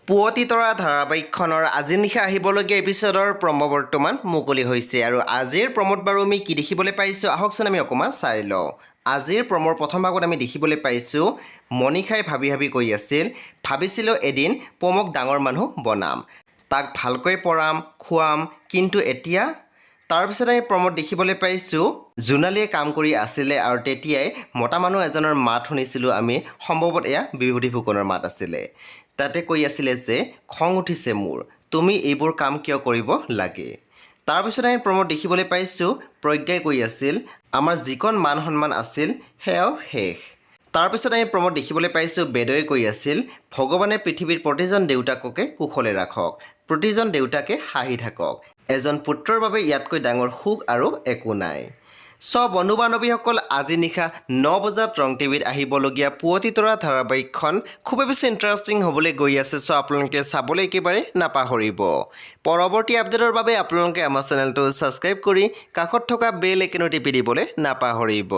পুৱতি তৰা ধাৰাবাহিকখনৰ আজি নিশা আহিবলগীয়া এপিছডৰ প্ৰম' বৰ্তমান মুকলি হৈছে আৰু আজিৰ প্ৰম'ত বাৰু আমি কি দেখিবলৈ পাইছোঁ আহকচোন আমি অকণমান চাই লওঁ। আজিৰ প্ৰম'ৰ প্ৰথম ভাগত আমি দেখিবলৈ পাইছোঁ মনিষাই ভাবি কৈ আছিল, ভাবিছিলোঁ এদিন পমক ডাঙৰ মানুহ বনাম, তাক ভালকৈ পঢ়াম খুৱাম, কিন্তু এতিয়া তাৰপিছত আমি প্ৰম'ত দেখিবলৈ পাইছোঁ জোনালীয়ে কাম কৰি আছিলে আৰু তেতিয়াই মতা মানুহ এজনৰ মাত শুনিছিলোঁ আমি, সম্ভৱত এয়া বিভূতি ফুকনৰ মাত আছিলে। তাতে কৈ আছিলে যে খং উঠিছে মোৰ, তুমি এইবোৰ কাম কিয় কৰিব লাগে। তাৰপিছত আমি প্ৰম'ত দেখিবলৈ পাইছোঁ প্ৰজ্ঞাই কৈ আছিল আমাৰ যিকণ মান সন্মান আছিল সেয়াও শেষ। তাৰপিছত আমি প্ৰম'ত দেখিবলৈ পাইছোঁ বেদয়ে কৈ আছিল ভগৱানে পৃথিৱীৰ প্ৰতিজন দেউতাককে কুশলে ৰাখক, প্ৰতিজন দেউতাকে হাঁহি থাকক, এজন পুত্ৰৰ বাবে ইয়াতকৈ ডাঙৰ সুখ আৰু একো নাই। বন্ধু বান্ধৱীসকল, আজি নিশা 9 বজাত ৰং টিভিত আহিবলগীয়া পুৱতি তৰা ধাৰাবাহিকখন খুবেই বেছি ইণ্টাৰেষ্টিং হ'বলৈ গৈ আছে। আপোনালোকে চাবলৈ একেবাৰে নাপাহৰিব। পৰৱৰ্তী আপডেটৰ বাবে আপোনালোকে আমাৰ চেনেলটো ছাবস্ক্ৰাইব কৰি কাষত থকা বেল আইকনটো টিপি দিবলৈ নাপাহৰিব।